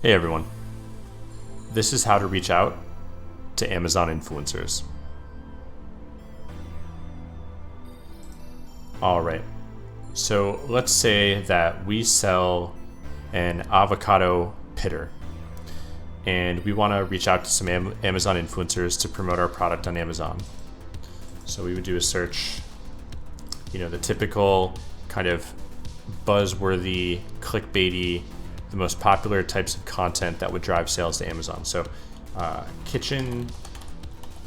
Hey everyone, this is how to reach out to Amazon influencers. Alright, so let's say that we sell an avocado pitter and we want to reach out to some Amazon influencers to promote our product on Amazon. So we would do a search, the typical kind of buzzworthy, clickbaity, the most popular types of content that would drive sales to Amazon. So kitchen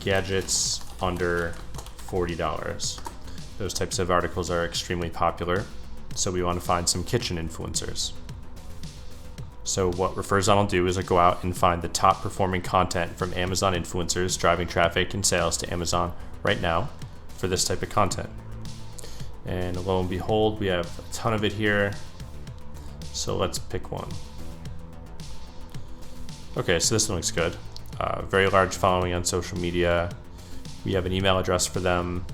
gadgets under $40. Those types of articles are extremely popular. So we want to find some kitchen influencers. So what Referazon will do is go out and find the top performing content from Amazon influencers driving traffic and sales to Amazon right now for this type of content. And lo and behold, we have a ton of it here. So let's pick one. Okay, so this one looks good. Very large following on social media. We have an email address for them.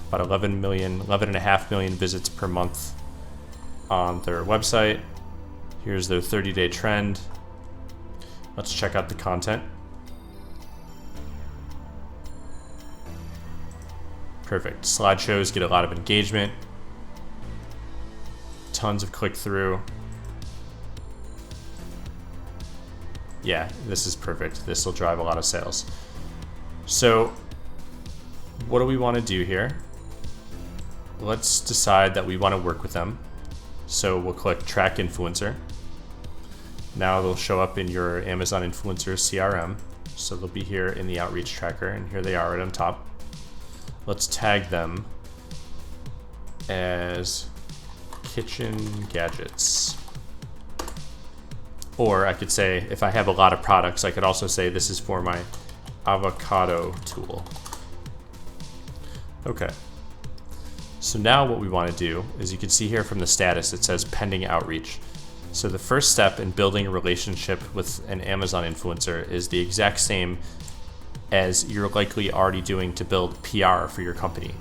About 11.5 million visits per month on their website. Here's their 30-day trend. Let's check out the content. Perfect. Slideshows get a lot of engagement. Tons of click-through. Yeah, this is perfect. This will drive a lot of sales. So what do we want to do here? Let's decide that we want to work with them. So we'll click Track Influencer. Now they'll show up in your Amazon Influencer CRM. So they'll be here in the Outreach Tracker, and here they are right on top. Let's tag them as kitchen gadgets. Or I could say, if I have a lot of products, I could also say this is for my avocado tool. Okay. So now what we want to do is, you can see here from the status, it says pending outreach. So the first step in building a relationship with an Amazon influencer is the exact same as you're likely already doing to build PR for your company.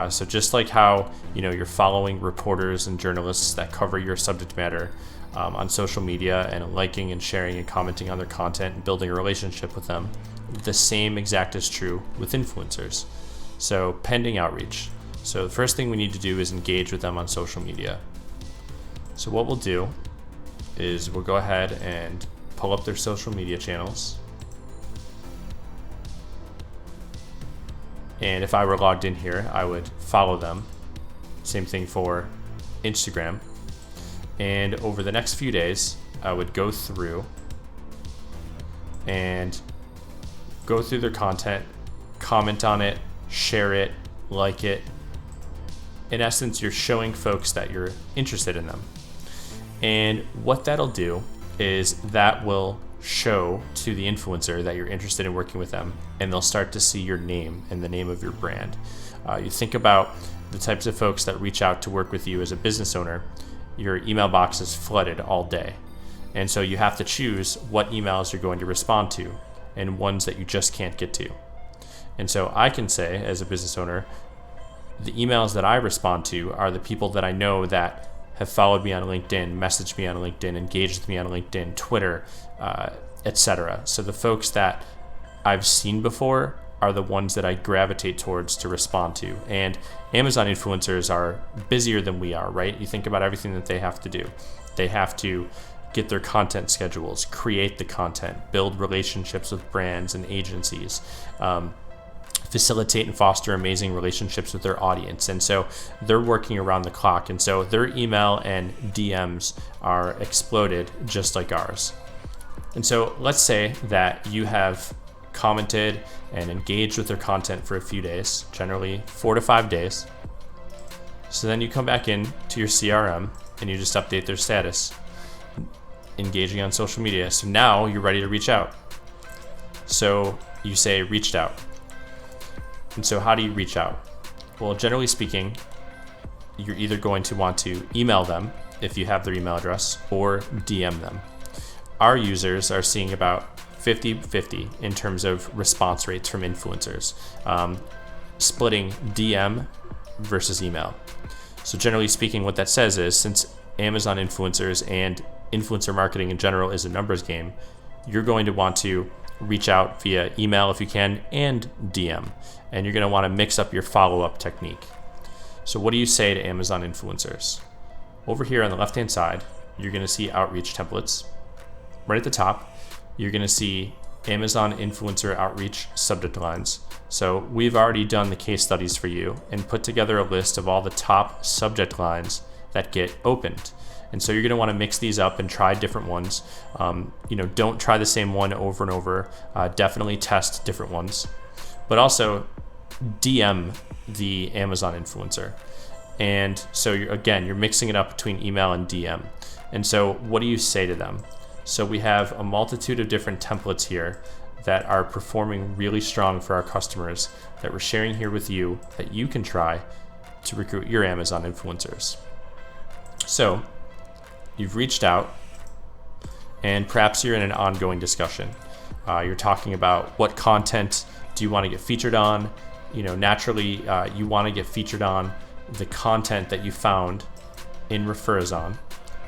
So just like how you're following reporters and journalists that cover your subject matter on social media and liking and sharing and commenting on their content and building a relationship with them, the same exact is true with influencers. So pending outreach. So the first thing we need to do is engage with them on social media. So what we'll do is we'll go ahead and pull up their social media channels. And if I were logged in here, I would follow them. Same thing for Instagram. And over the next few days, I would go through their content, comment on it, share it, like it. In essence, you're showing folks that you're interested in them. And what that'll do is that will show to the influencer that you're interested in working with them, and they'll start to see your name and the name of your brand. You think about the types of folks that reach out to work with you as a business owner. Your email box is flooded all day, and so you have to choose what emails you're going to respond to and ones that you just can't get to. And so I can say, as a business owner, the emails that I respond to are the people that I know that have followed me on LinkedIn, messaged me on LinkedIn, engaged with me on LinkedIn, Twitter, etc. So the folks that I've seen before are the ones that I gravitate towards to respond to. And Amazon influencers are busier than we are, right? You think about everything that they have to do. They have to get their content schedules, create the content, build relationships with brands and agencies, facilitate and foster amazing relationships with their audience. And so they're working around the clock. And so their email and DMs are exploded just like ours. And so let's say that you have commented and engaged with their content for a few days, generally 4 to 5 days. So then you come back in to your CRM and you just update their status, engaging on social media. So now you're ready to reach out. So you say reached out. And so how do you reach out? Well, generally speaking, you're either going to want to email them if you have their email address, or DM them. Our users are seeing about 50-50 in terms of response rates from influencers, splitting DM versus email. So generally speaking, what that says is, since Amazon influencers and influencer marketing in general is a numbers game, you're going to want to reach out via email if you can, and DM. And you're going to want to mix up your follow-up technique. So what do you say to Amazon influencers? Over here on the left-hand side, you're going to see outreach templates. Right at the top, you're going to see Amazon influencer outreach subject lines. So we've already done the case studies for you and put together a list of all the top subject lines that get opened. And so you're going to want to mix these up and try different ones. Don't try the same one over and over. Definitely test different ones. But also DM the Amazon influencer. And so you're mixing it up between email and DM. And so what do you say to them? So we have a multitude of different templates here that are performing really strong for our customers that we're sharing here with you that you can try to recruit your Amazon influencers. So you've reached out, and perhaps you're in an ongoing discussion. You're talking about what content do you want to get featured on. Naturally, you want to get featured on the content that you found in Referazon.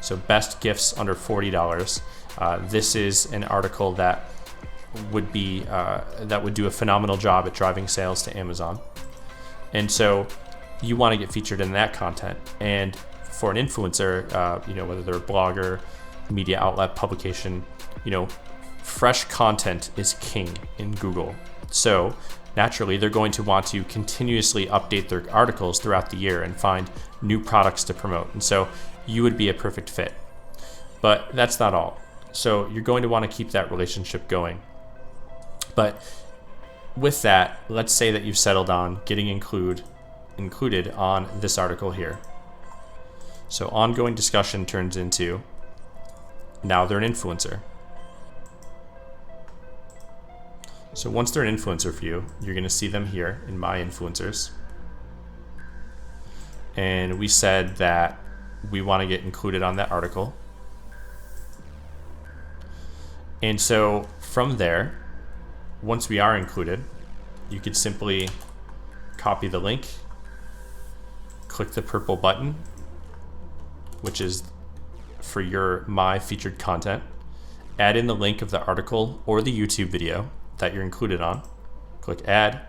So best gifts under $40. This is an article that would do a phenomenal job at driving sales to Amazon. And so you want to get featured in that content. And for an influencer, whether they're a blogger, media outlet, publication, fresh content is king in Google. So naturally, they're going to want to continuously update their articles throughout the year and find new products to promote. And so you would be a perfect fit. But that's not all. So you're going to want to keep that relationship going. But with that, let's say that you've settled on getting included on this article here. So ongoing discussion turns into now they're an influencer. So once they're an influencer for you, you're going to see them here in My Influencers. And we said that we want to get included on that article. And so from there, once we are included, you could simply copy the link, click the purple button, which is for your My Featured Content, add in the link of the article or the YouTube video that you're included on, click add,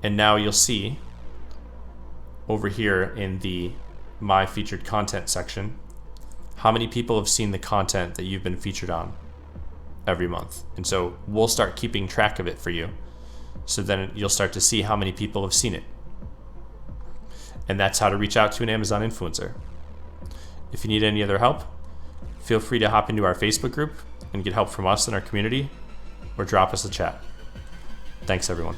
and now you'll see over here in the My Featured Content section how many people have seen the content that you've been featured on every month. And so we'll start keeping track of it for you, so then you'll start to see how many people have seen it. And that's how to reach out to an Amazon influencer. If you need any other help, feel free to hop into our Facebook group and get help from us in our community, or drop us a chat. Thanks, everyone.